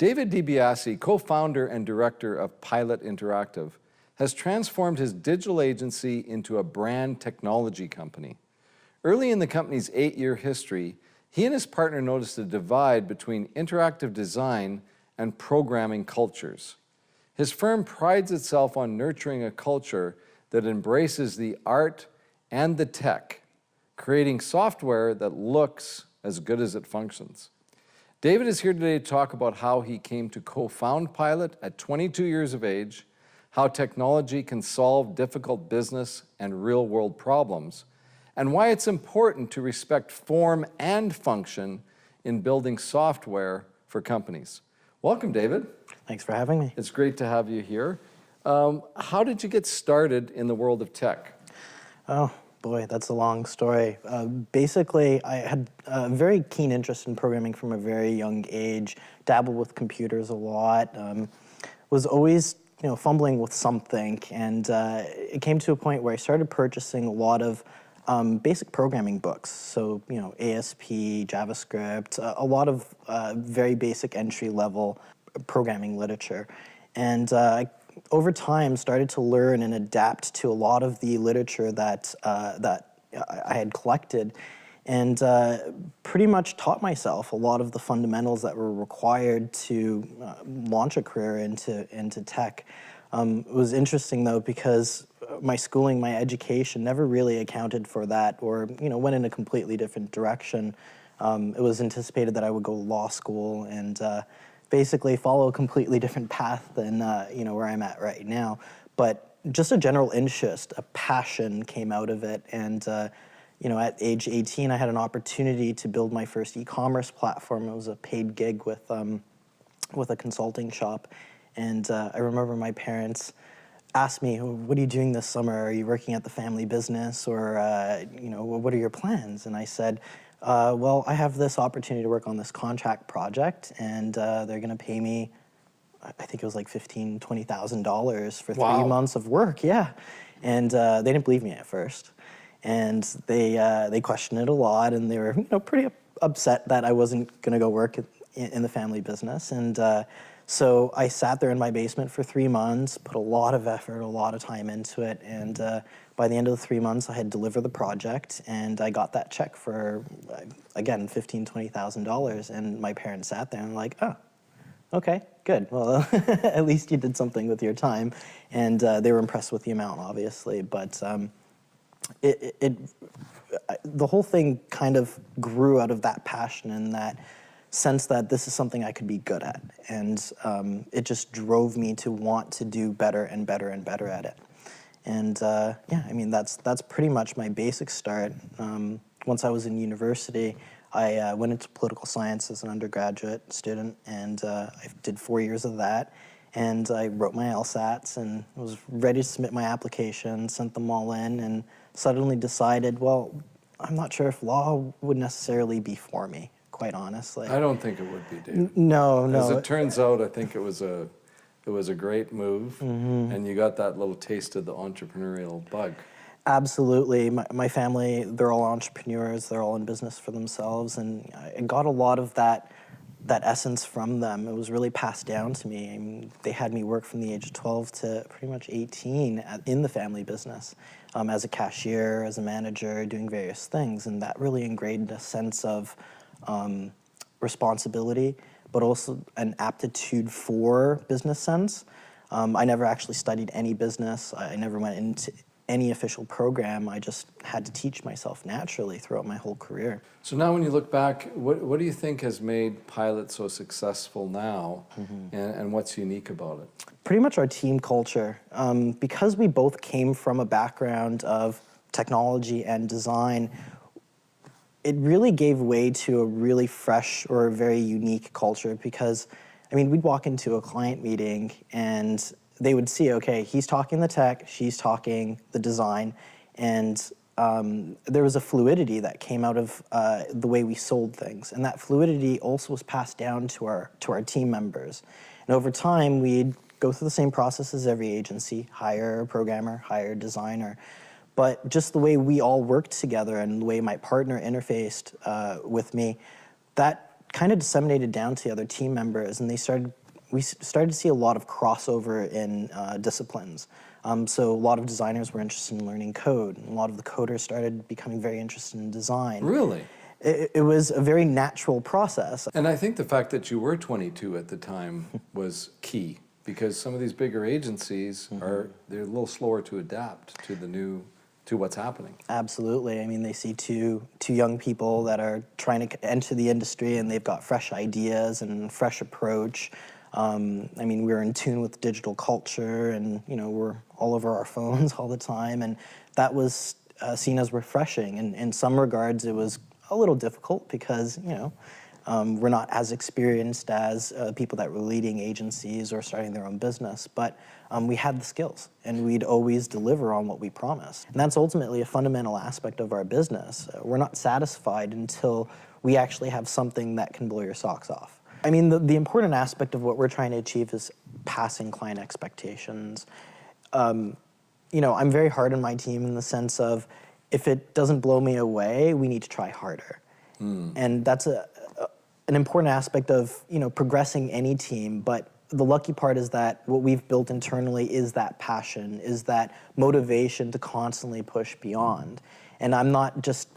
David Biase, co-founder and director of Pilot Interactive, has transformed his digital agency into a brand technology company. Early in the company's 8-year history, he and his partner noticed a divide between interactive design and programming cultures. His firm prides itself on nurturing a culture that embraces the art and the tech, creating software that looks as good as it functions. David is here today to talk about how he came to co-found Pilot at 22 years of age, how technology can solve difficult business and real-world problems, and why it's important to respect form and function in building software for companies. Welcome, David. Thanks for having me. It's great to have you here. How did you get started in the world of tech? Oh, boy, that's a long story. Basically, I had a very keen interest in programming from a very young age, dabbled with computers a lot, was always fumbling with something, and it came to a point where I started purchasing a lot of basic programming books. So, ASP, JavaScript, a lot of very basic entry-level programming literature. And over time, started to learn and adapt to a lot of the literature that I had collected, and pretty much taught myself a lot of the fundamentals that were required to launch a career into tech. It was interesting, though, because my schooling, my education never really accounted for that, or went in a completely different direction. It was anticipated that I would go to law school and basically follow a completely different path than where I'm at right now. But just a general interest, a passion came out of it, and at age 18, I had an opportunity to build my first e-commerce platform. It was a paid gig with a consulting shop, and I remember my parents asked me, "What are you doing this summer? Are you working at the family business, or what are your plans?" And I said, well, I have this opportunity to work on this contract project, and they're going to pay me, I think it was like $15,000, $20,000 for 3 months of work. Yeah, and they didn't believe me at first, and they questioned it a lot, and they were pretty upset that I wasn't going to go work in the family business. And so I sat there in my basement for 3 months, put a lot of effort, a lot of time into it, and by the end of the 3 months, I had delivered the project, and I got that check for, again, $15,000, $20,000, and my parents sat there and like, oh, okay, good. Well, at least you did something with your time, and they were impressed with the amount, obviously, but the whole thing kind of grew out of that passion and that sense that this is something I could be good at, and it just drove me to want to do better and better and better at it. And that's pretty much my basic start. Once I was in university, I went into political science as an undergraduate student, and I did 4 years of that. And I wrote my LSATs and was ready to submit my application, sent them all in, and suddenly decided, well, I'm not sure if law would necessarily be for me, quite honestly. I don't think it would be, David. No. As it turns out, I think it was a great move, and you got that little taste of the entrepreneurial bug. Absolutely. My family, they're all entrepreneurs. They're all in business for themselves, and I got a lot of that essence from them. It was really passed down to me. I mean, they had me work from the age of 12 to pretty much 18 in the family business, as a cashier, as a manager, doing various things, and that really ingrained a sense of responsibility, but also an aptitude for business sense. I never actually studied any business. I never went into any official program. I just had to teach myself naturally throughout my whole career. So now when you look back, what do you think has made Pilot so successful now, and what's unique about it? Pretty much our team culture. Because we both came from a background of technology and design, it really gave way to a really fresh or a very unique culture, because, we'd walk into a client meeting and they would see, okay, he's talking the tech, she's talking the design, and there was a fluidity that came out of the way we sold things. And that fluidity also was passed down to our team members. And over time, we'd go through the same process as every agency, hire a programmer, hire a designer. But just the way we all worked together and the way my partner interfaced with me, that kind of disseminated down to the other team members, and we started to see a lot of crossover in disciplines. So a lot of designers were interested in learning code, and a lot of the coders started becoming very interested in design. Really? It was a very natural process. And I think the fact that you were 22 at the time was key, because some of these bigger agencies they're a little slower to adapt to what's happening. Absolutely. I mean, they see two young people that are trying to enter the industry, and they've got fresh ideas and fresh approach. I mean, we're in tune with digital culture, and we're all over our phones all the time, and that was seen as refreshing. And in some regards, it was a little difficult because we're not as experienced as people that were leading agencies or starting their own business, but we had the skills, and we'd always deliver on what we promised. And that's ultimately a fundamental aspect of our business. We're not satisfied until we actually have something that can blow your socks off. I mean, the important aspect of what we're trying to achieve is passing client expectations. I'm very hard on my team in the sense of, if it doesn't blow me away, we need to try harder. And that's an important aspect of progressing any team. But the lucky part is that what we've built internally is that passion, is that motivation to constantly push beyond. And I'm not just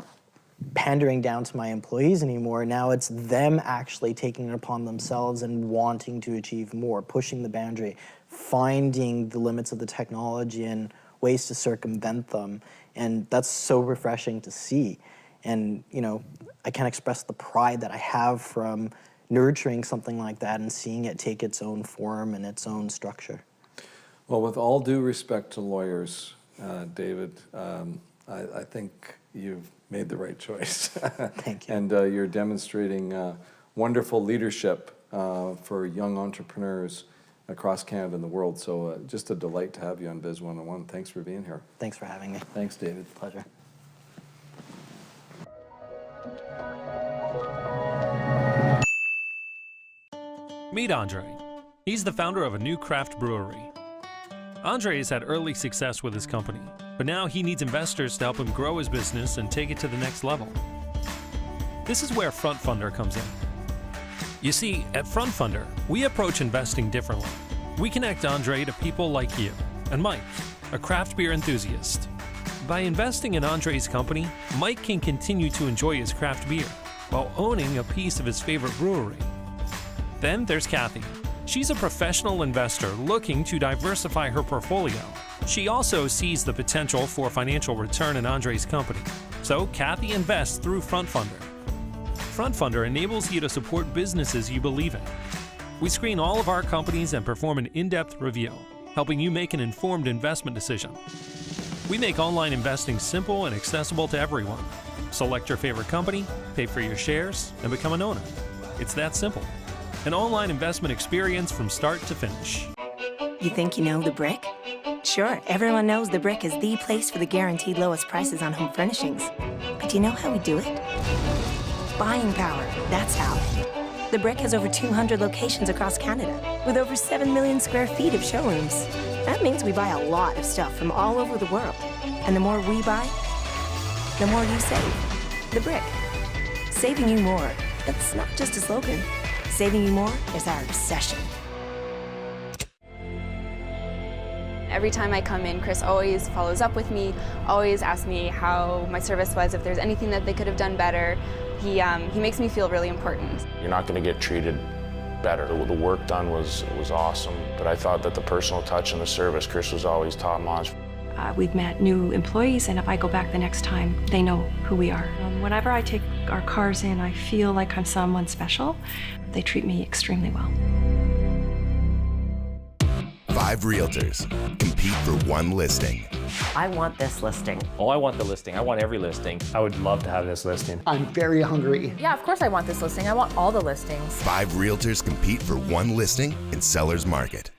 pandering down to my employees anymore. Now it's them actually taking it upon themselves and wanting to achieve more, pushing the boundary, finding the limits of the technology and ways to circumvent them. And that's so refreshing to see. And, I can't express the pride that I have from nurturing something like that and seeing it take its own form and its own structure. Well, with all due respect to lawyers, David, I think you've made the right choice. Thank you. And you're demonstrating wonderful leadership for young entrepreneurs across Canada and the world. So just a delight to have you on Biz 101. Thanks for being here. Thanks for having me. Thanks, David. Pleasure. Meet Andre. He's the founder of a new craft brewery. Andre has had early success with his company, but now he needs investors to help him grow his business and take it to the next level. This is where Front Funder comes in. You see, at Front Funder, we approach investing differently. We connect Andre to people like you and Mike, a craft beer enthusiast. By investing in Andre's company, Mike can continue to enjoy his craft beer while owning a piece of his favorite brewery. Then there's Kathy. She's a professional investor looking to diversify her portfolio. She also sees the potential for financial return in Andre's company. So Kathy invests through Front Funder. Front Funder enables you to support businesses you believe in. We screen all of our companies and perform an in-depth review, helping you make an informed investment decision. We make online investing simple and accessible to everyone. Select your favorite company, pay for your shares, and become an owner. It's that simple. An online investment experience from start to finish. You think you know The Brick? Sure, everyone knows The Brick is the place for the guaranteed lowest prices on home furnishings. But do you know how we do it? Buying power, that's how. The Brick has over 200 locations across Canada, with over 7 million square feet of showrooms. That means we buy a lot of stuff from all over the world. And the more we buy, the more you save. The Brick. Saving you more. That's not just a slogan. Saving you more is our obsession. Every time I come in, Chris always follows up with me, always asks me how my service was, if there's anything that they could have done better. He makes me feel really important. You're not going to get treated better. The work done was awesome, but I thought that the personal touch and the service, Chris was always top-notch. We've met new employees, and if I go back the next time, they know who we are. Whenever I take our cars in, I feel like I'm someone special. They treat me extremely well. 5 realtors compete for one listing. I want this listing. Oh, I want the listing. I want every listing. I would love to have this listing. I'm very hungry. Yeah, of course I want this listing. I want all the listings. 5 realtors compete for one listing in seller's market.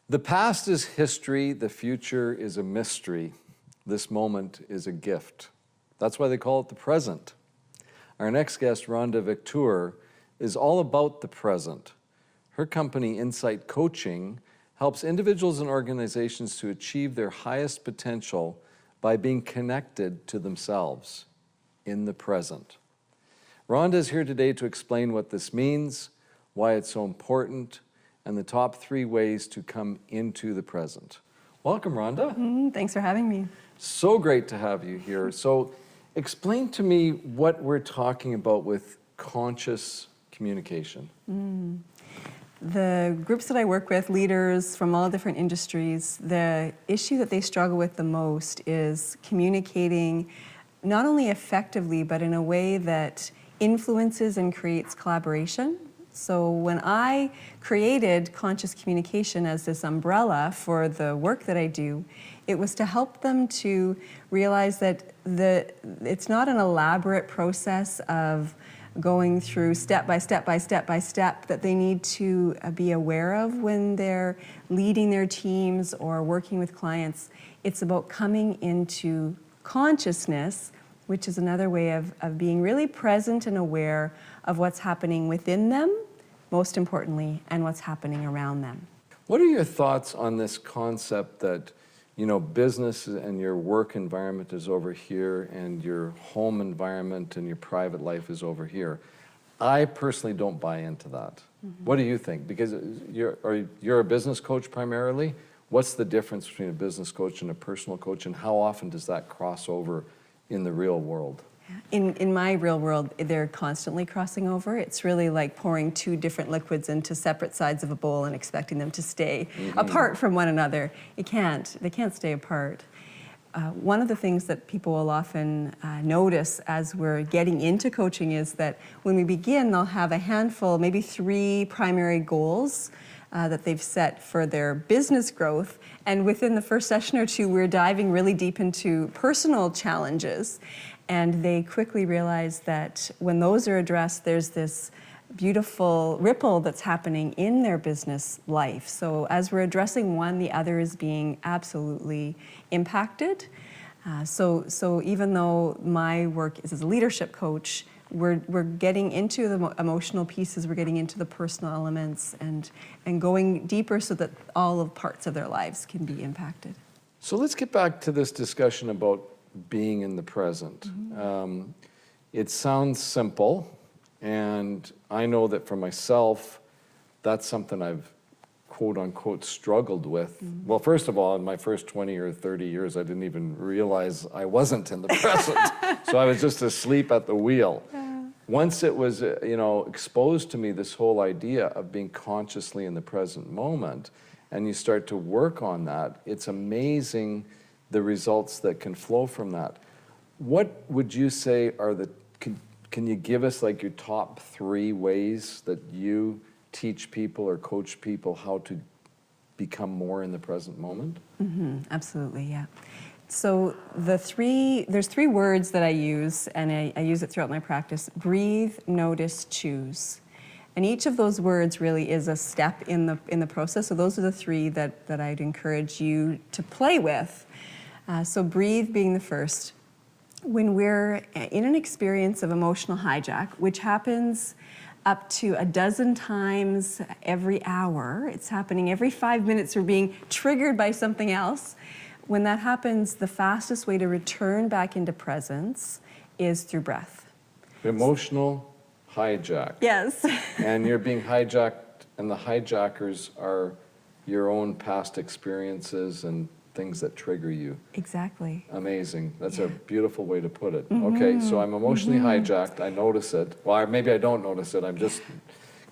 The past is history, the future is a mystery. This moment is a gift. That's why they call it the present. Our next guest, Rhonda Victor, is all about the present. Her company, Incite Coaching, helps individuals and organizations to achieve their highest potential by being connected to themselves in the present. Rhonda is here today to explain what this means, why it's so important, and the top 3 ways to come into the present. Welcome, Rhonda. Thanks for having me. So great to have you here. So explain to me what we're talking about with conscious communication. The groups that I work with, leaders from all different industries, the issue that they struggle with the most is communicating not only effectively, but in a way that influences and creates collaboration. So when I created conscious communication as this umbrella for the work that I do, it was to help them to realize that it's not an elaborate process of going through step by step by step by step that they need to be aware of when they're leading their teams or working with clients. It's about coming into consciousness, which is another way of being really present and aware of what's happening within them, most importantly, and what's happening around them. What are your thoughts on this concept that, you know, business and your work environment is over here and your home environment and your private life is over here? I personally don't buy into that. What do you think? Because you're a business coach primarily. What's the difference between a business coach and a personal coach, and how often does that cross over in the real world? In my real world, they're constantly crossing over. It's really like pouring 2 different liquids into separate sides of a bowl and expecting them to stay apart from one another. They can't stay apart. One of the things that people will often notice as we're getting into coaching is that when we begin, they'll have a handful, maybe 3 primary goals that they've set for their business growth. And within the first session or 2, we're diving really deep into personal challenges. And they quickly realize that when those are addressed, there's this beautiful ripple that's happening in their business life. So as we're addressing one, the other is being absolutely impacted. So even though my work is as a leadership coach, we're getting into the emotional pieces, we're getting into the personal elements and going deeper so that all of parts of their lives can be impacted. So let's get back to this discussion about being in the present. It sounds simple, and I know that for myself, that's something I've quote unquote struggled with. Well, first of all, in my first 20 or 30 years, I didn't even realize I wasn't in the present. So I was just asleep at the wheel. Once it was, exposed to me, this whole idea of being consciously in the present moment, and you start to work on that, it's amazing the results that can flow from that. What would you say are can you give us like your top 3 ways that you teach people or coach people how to become more in the present moment? Absolutely, yeah. So there's 3 words that I use, and I use it throughout my practice: breathe, notice, choose. And each of those words really is a step in the process. So those are the 3 that I'd encourage you to play with. So breathe being the first. When we're in an experience of emotional hijack, which happens up to 12 times every hour, it's happening every 5 minutes, we're being triggered by something else. When that happens, the fastest way to return back into presence is through breath. Emotional hijack. Yes. And you're being hijacked, and the hijackers are your own past experiences and things that trigger you. Exactly. Amazing. That's a beautiful way to put it. Okay, so I'm emotionally hijacked. I notice it. Well, maybe I don't notice it. I'm just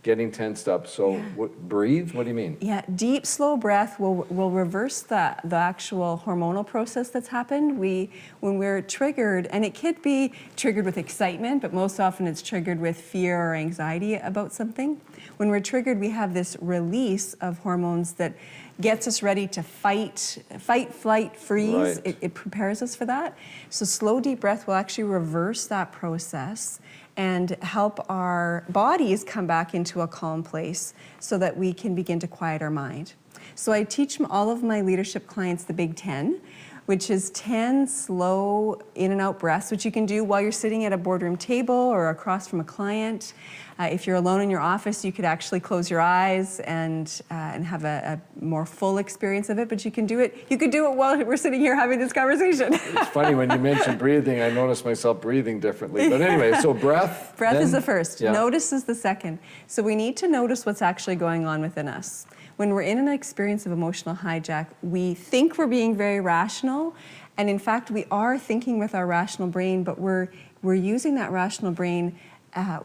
getting tensed up. So breathe? What do you mean? Yeah, deep, slow breath will reverse the actual hormonal process that's happened. When we're triggered, and it could be triggered with excitement, but most often it's triggered with fear or anxiety about something. When we're triggered, we have this release of hormones that gets us ready to fight, flight, freeze. Right. It prepares us for that. So slow, deep breath will actually reverse that process and help our bodies come back into a calm place so that we can begin to quiet our mind. So I teach all of my leadership clients the Big 10, which is 10 slow in and out breaths, which you can do while you're sitting at a boardroom table or across from a client. If you're alone in your office, you could actually close your eyes and have a more full experience of it, but you can do it. You could do it while we're sitting here having this conversation. It's funny, when you mentioned breathing, I noticed myself breathing differently. But anyway, so breath. Breath is the first. Yeah. Notice is the second. So we need to notice what's actually going on within us. When we're in an experience of emotional hijack, we think we're being very rational, and in fact, we are thinking with our rational brain, but we're using that rational brain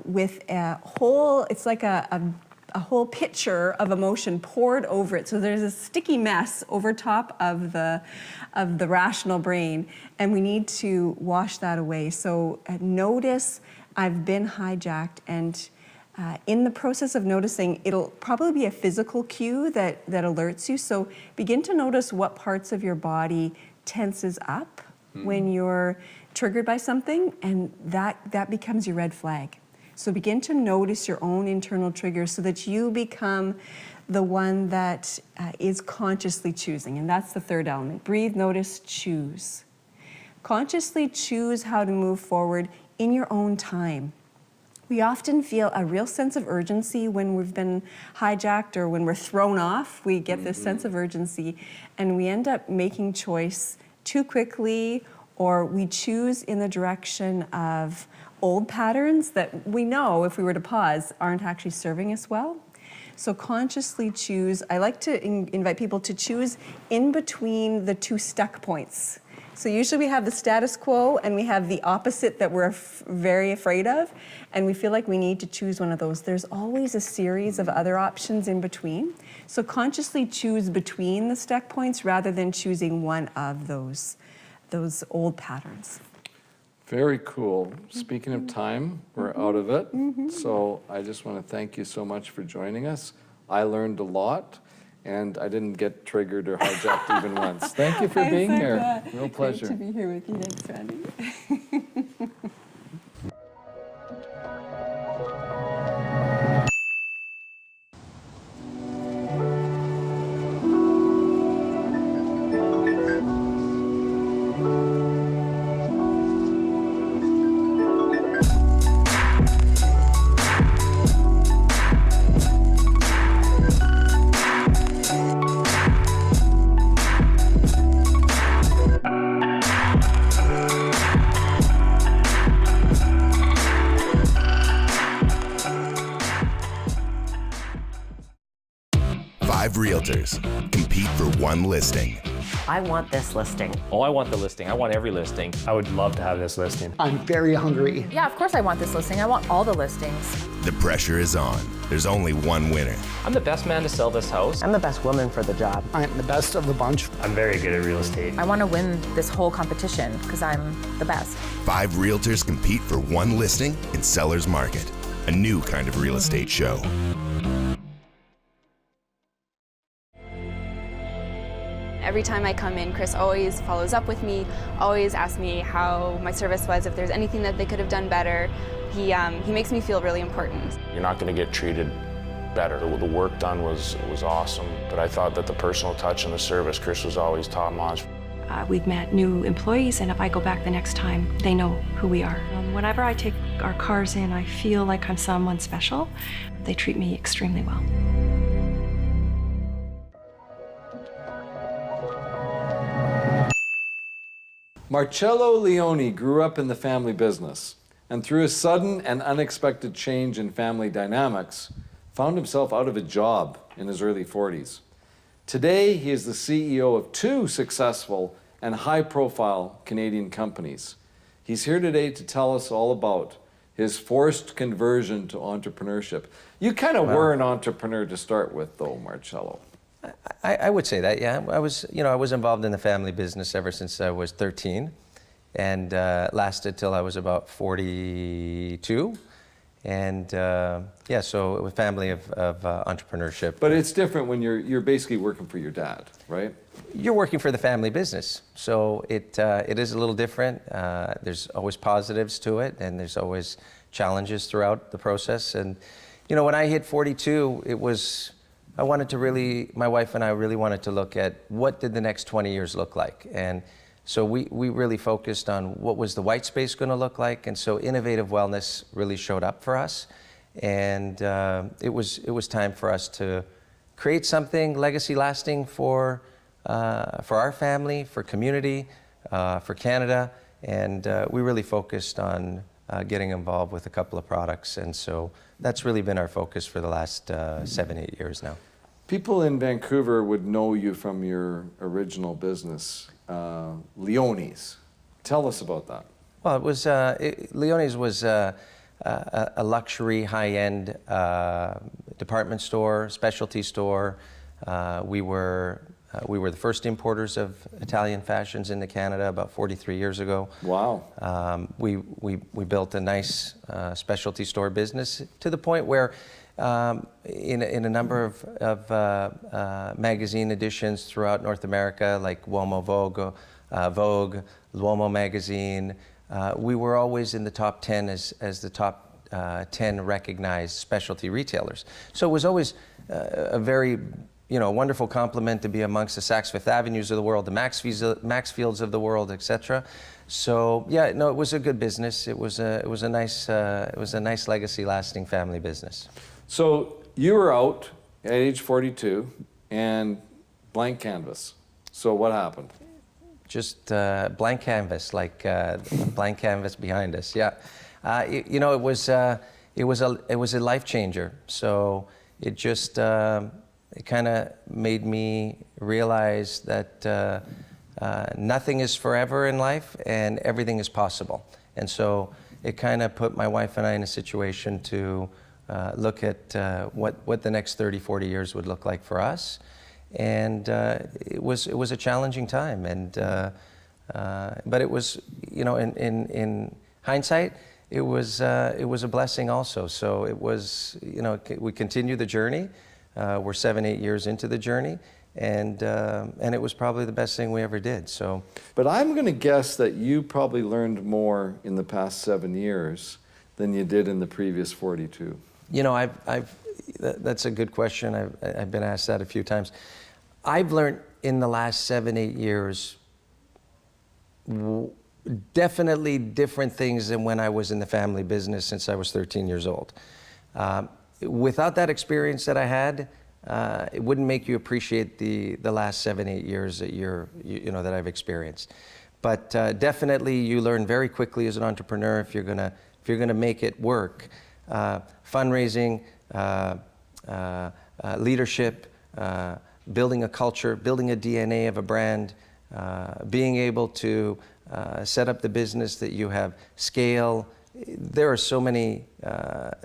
with a whole, it's like a whole pitcher of emotion poured over it. So there's a sticky mess over top of the rational brain, and we need to wash that away. So notice I've been hijacked, and in the process of noticing, it'll probably be a physical cue that alerts you. So begin to notice what parts of your body tenses up when you're triggered by something, and that becomes your red flag. So begin to notice your own internal triggers so that you become the one that is consciously choosing. And that's the third element. Breathe, notice, choose. Consciously choose how to move forward in your own time. We often feel a real sense of urgency when we've been hijacked or when we're thrown off. We get this sense of urgency, and we end up making choice too quickly, or we choose in the direction of old patterns that we know, if we were to pause, aren't actually serving us well. So consciously choose. I like to invite people to choose in between the two stuck points. So usually we have the status quo and we have the opposite that we're very afraid of, and we feel like we need to choose one of those. There's always a series of other options in between. So consciously choose between the stuck points rather than choosing one of those old patterns. Very cool. Speaking of time, we're out of it. So I just want to thank you so much for joining us. I learned a lot, and I didn't get triggered or hijacked even once. Thank you for being here. Glad. Real pleasure. Great to be here with you. Thanks, Randy. Five realtors compete for one listing. I want this listing. Oh, I want the listing. I want every listing. I would love to have this listing. I'm very hungry. Yeah, of course I want this listing. I want all the listings. The pressure is on. There's only one winner. I'm the best man to sell this house. I'm the best woman for the job. I'm the best of the bunch. I'm very good at real estate. I want to win this whole competition because I'm the best. Five realtors compete for one listing in Seller's Market, a new kind of real estate show. Every time I come in, Chris always follows up with me, always asks me how my service was, if there's anything that they could have done better. He makes me feel really important. You're not going to get treated better. The work done was awesome, but I thought that the personal touch and the service, Chris was always top-notch. We've met new employees, and if I go back the next time, they know who we are. Whenever I take our cars in, I feel like I'm someone special. They treat me extremely well. Marcelo Leone grew up in the family business, and through a sudden and unexpected change in family dynamics, found himself out of a job in his early 40s. Today, he is the CEO of two successful and high-profile Canadian companies. He's here today to tell us all about his forced conversion to entrepreneurship. You kind of were an entrepreneur to start with, though, Marcello. I would say that, yeah. I was involved in the family business ever since I was 13, and lasted till I was about 42. And yeah, so it was a family of entrepreneurship. But it's different when you're basically working for your dad, right? You're working for the family business, so it is a little different. There's always positives to it, and there's always challenges throughout the process. And you know, when I hit 42, my wife and I really wanted to look at what did the next 20 years look like. And So we really focused on what was the white space going to look like, and so innovative wellness really showed up for us, and it was time for us to create something legacy lasting for our family, for community, for Canada, and we really focused on getting involved with a couple of products, and so that's really been our focus for the last 7-8 years now. People in Vancouver would know you from your original business, Leone's. Tell us about that. Well, it was Leone's was a luxury, high-end department store, specialty store. We were the first importers of Italian fashions into Canada about 43 years ago. Wow. We built a nice specialty store business to the point where in a number of magazine editions throughout North America, like Uomo Vogue, L'Uomo magazine, we were always in the top 10 as the top 10 recognized specialty retailers. So it was always a very wonderful compliment to be amongst the Saks Fifth Avenues of the world, the Maxfields of the world, etc. So yeah, no, it was a good business. It was a nice legacy-lasting family business. So you were out at age 42 and blank canvas. So what happened? Just blank canvas, like blank canvas behind us. Yeah, it was a life changer. So it just it kind of made me realize that nothing is forever in life and everything is possible. And so it kind of put my wife and I in a situation to look at what the next 30, 40 years would look like for us. And it was a challenging time. And but it was, in hindsight, it was a blessing also. So it was, we continue the journey. We're 7-8 years into the journey, and it was probably the best thing we ever did. So, but I'm going to guess that you probably learned more in the past 7 years than you did in the previous 42. That's a good question. I've been asked that a few times. I've learned in the last 7-8 years definitely different things than when I was in the family business since I was 13 years old. Without that experience that I had, it wouldn't make you appreciate the last 7-8 years that that I've experienced. But definitely, you learn very quickly as an entrepreneur if you're gonna make it work. Fundraising, leadership, building a culture, building a DNA of a brand, being able to set up the business that you have, scale. There are so many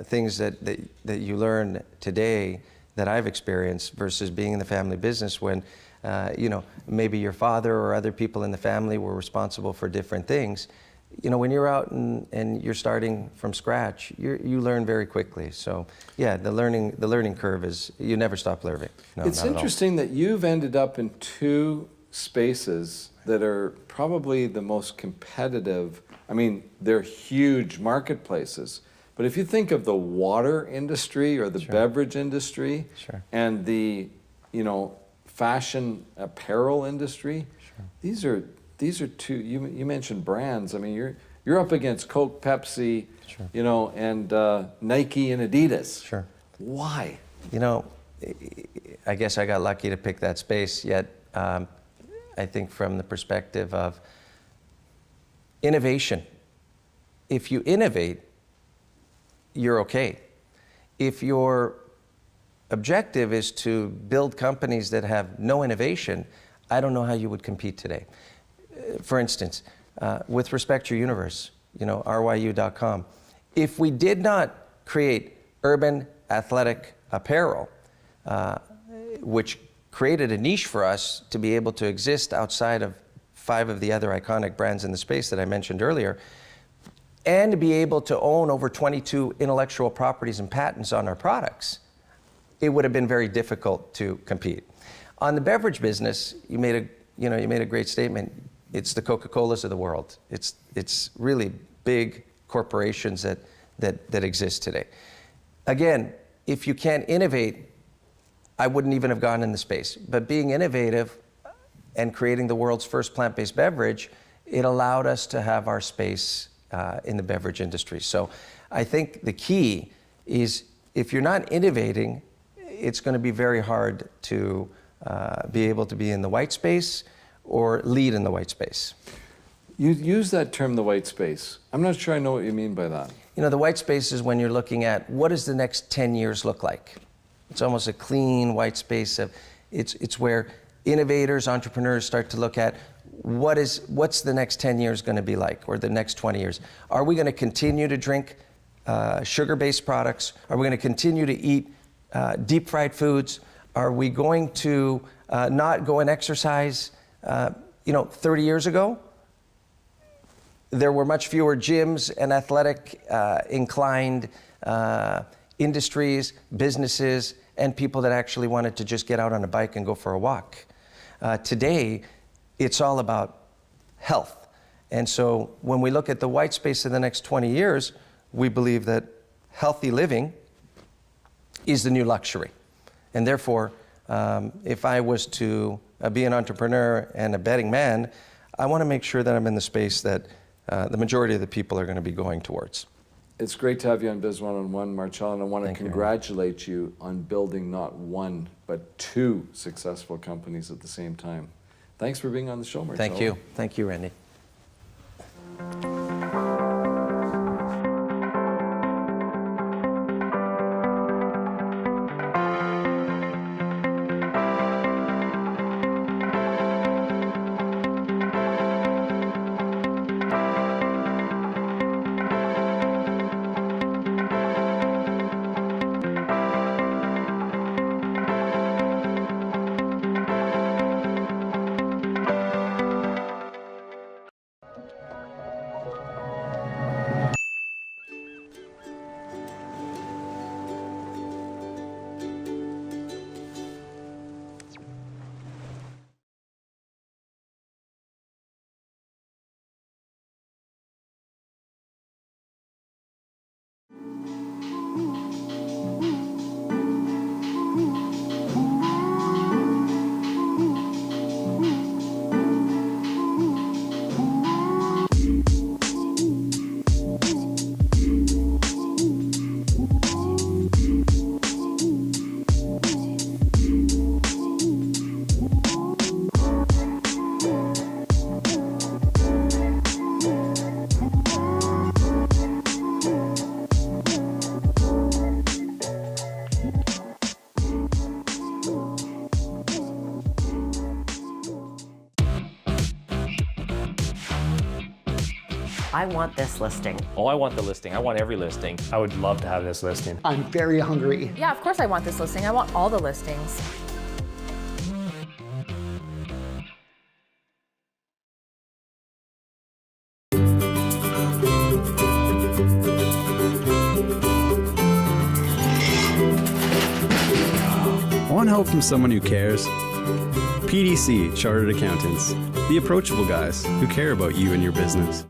things that you learn today that I've experienced versus being in the family business when, maybe your father or other people in the family were responsible for different things. When you're out and you're starting from scratch, you learn very quickly. So yeah, the learning curve is, you never stop learning. No, it's interesting that you've ended up in two spaces that are probably the most competitive. I mean, they're huge marketplaces, but if you think of the water industry or the beverage industry and the, fashion apparel industry, these are two. You mentioned brands. I mean, you're up against Coke, Pepsi, and Nike and Adidas. Sure. Why? I guess I got lucky to pick that space. Yet, I think from the perspective of innovation, if you innovate, you're okay. If your objective is to build companies that have no innovation, I don't know how you would compete today. For instance, with respect to your universe, ryu.com, if we did not create urban athletic apparel, which created a niche for us to be able to exist outside of 5 of the other iconic brands in the space that I mentioned earlier, and to be able to own over 22 intellectual properties and patents on our products, it would have been very difficult to compete. On the beverage business, you made a great statement. It's the Coca-Colas of the world. It's really big corporations that exist today. Again, if you can't innovate, I wouldn't even have gone in the space. But being innovative and creating the world's first plant-based beverage, it allowed us to have our space in the beverage industry. So I think the key is if you're not innovating, it's going to be very hard to be able to be in the white space or lead in the white space. You use that term, the white space. I'm not sure I know what you mean by that. You know, the white space is when you're looking at what does the next 10 years look like? It's almost a clean white space. It's where innovators, entrepreneurs start to look at what's the next 10 years going to be like, or the next 20 years. Are we going to continue to drink sugar-based products? Are we going to continue to eat deep fried foods? Are we going to not go and exercise? 30 years ago, there were much fewer gyms and athletic inclined industries, businesses, and people that actually wanted to just get out on a bike and go for a walk. Today, it's all about health. And so when we look at the white space in the next 20 years, we believe that healthy living is the new luxury. And therefore, if I was to be an entrepreneur and a betting man, I want to make sure that I'm in the space that the majority of the people are going to be going towards. It's great to have you on Biz 101, Marcello, and I want to congratulate you on building not one, but two successful companies at the same time. Thanks for being on the show, Marcello. Thank you. Thank you, Randy. I want this listing. Oh, I want the listing. I want every listing. I would love to have this listing. I'm very hungry. Yeah, of course I want this listing. I want all the listings. Want help from someone who cares? PDC Chartered Accountants, the approachable guys who care about you and your business.